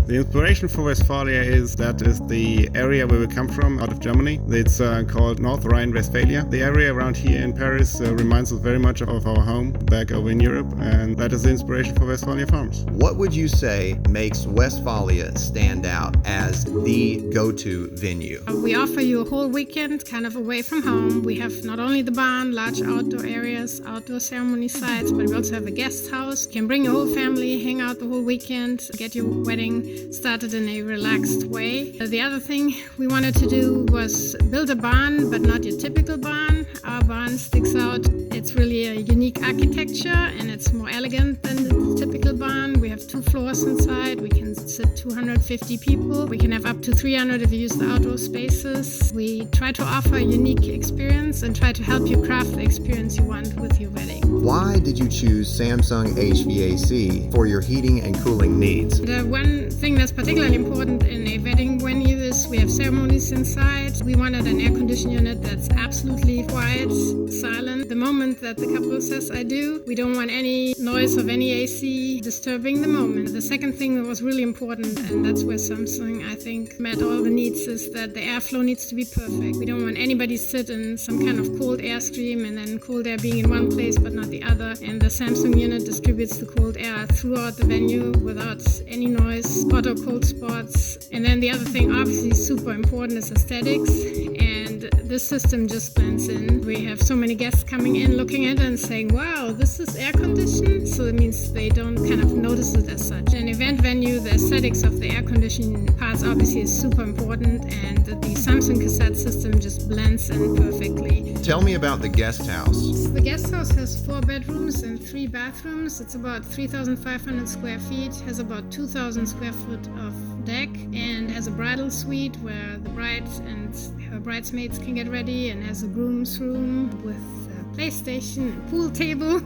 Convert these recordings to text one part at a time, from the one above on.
The inspiration for Westfalia is the area where we come from, out of Germany. It's called North Rhine-Westphalia. The area around here in Paris reminds us very much of our home back over in Europe, and that is the inspiration for Westfalia Farms. What would you say makes Westfalia stand out as the go-to venue? We offer you a whole weekend kind of away from home. We have not only the barn, large outdoor areas, outdoor ceremony sites, but we also have a guest house. You can bring your whole family, hang out the whole weekend, get your wedding started in a relaxed way. The other thing we wanted to do was build a barn, but not your typical barn. Our barn sticks out. It's really a unique architecture and it's more elegant than the typical barn. We have 2 floors inside. We can sit 250 people. We can have up to 300 if you use the outdoor spaces. We try to offer a unique experience and try to help you craft the experience you want with your wedding. Why did you choose Samsung HVAC for your heating and cooling needs? The one thing that's particularly important in a wedding venue is we have ceremonies inside. We wanted an air conditioning unit that's absolutely quiet, silent. The moment that the couple says I do, we don't want any noise of any AC disturbing the moment. The second thing that was really important, and that's where Samsung, I think, met all the needs, is that the airflow needs to be perfect. We don't want anybody sit in some kind of cold airstream and then cold air being in one place but not the other. And the Samsung unit distributes the cold air throughout the venue without any noise, hot or cold spots. And then the other thing, obviously super important, is aesthetics. And this system just blends in. We have so many guests coming in, looking at it and saying, wow, this is air conditioned. So it means they don't kind of notice it as such. An event venue, the aesthetics of the air conditioning parts obviously is super important, and the Samsung cassette system just blends in perfectly. Tell me about the guest house. The guest house has 4 bedrooms and 3 bathrooms. It's about 3,500 square feet, has about 2,000 square foot of deck, and has a bridal suite where the bride and her bridesmaids can get ready, and has a groom's room with a PlayStation and pool table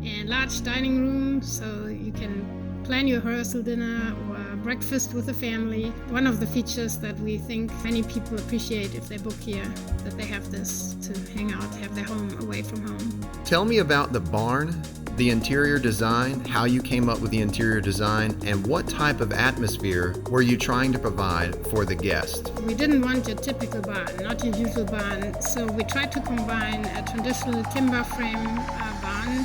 and large dining room, so you can plan your rehearsal dinner or breakfast with the family. One of the features that we think many people appreciate if they book here, that they have this to hang out, have their home away from home. Tell me about the barn, the interior design, how you came up with the interior design, and what type of atmosphere were you trying to provide for the guest? We didn't want your typical barn, not your usual barn, so we tried to combine a traditional timber frame barn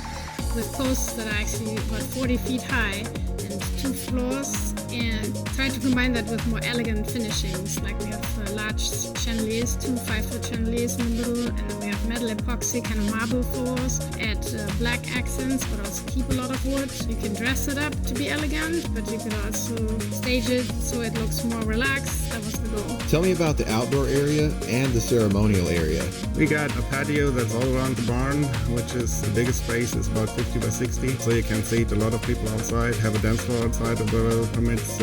with posts that are actually about 40 feet high and 2 floors, and try to combine that with more elegant finishings. Like we have large chandeliers, 2 5-foot chandeliers in the middle, and then we have metal epoxy kind of marble floors, add black accents but also keep a lot of wood. You can dress it up to be elegant, but you can also stage it so it looks more relaxed. That was the goal. Tell me about the outdoor area and the ceremonial area. We got a patio that's all around the barn, which is the biggest space. It's about 50 by 60, so you can seat a lot of people outside, have a dance floor outside of the permits.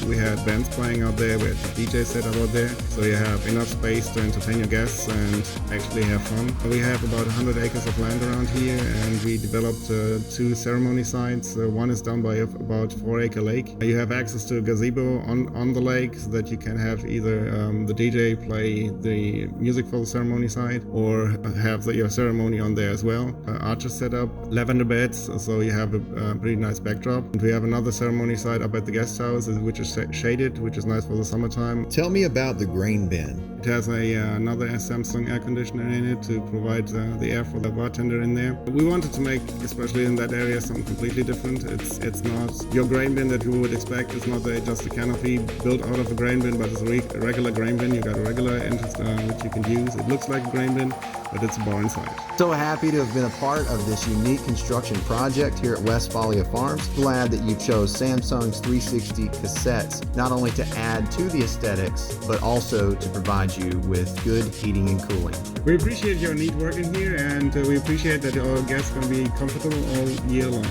We had bands playing out there, we had the DJ set up out there, so you have enough space to entertain your guests and actually have fun. We have about 100 acres of land around here, and we developed 2 ceremony sites. One is down by about 4-acre lake. You have access to a gazebo on the lake, so that you can have either the DJ play the music for the ceremony site or have your ceremony on there as well. Arches set up, lavender beds, so you have a pretty nice backdrop. And we have another ceremony site up at the guest house, which is shaded, which is nice for the summertime. Tell me about the grain bin. It has another Samsung air conditioner in it to provide the air for the bartender in there. We wanted to make, especially in that area, something completely different. It's not your grain bin that you would expect. It's not just a canopy built out of a grain bin, but it's a regular grain bin. You got a regular entrance which you can use. It looks like a grain bin, but it's a barn site. So happy to have been a part of this unique construction project here at Westfalia Farms. Glad that you chose Samsung's 360 cassettes, not only to add to the aesthetics, but also to provide you with good heating and cooling. We appreciate your neat work in here, and we appreciate that our guests can be comfortable all year long.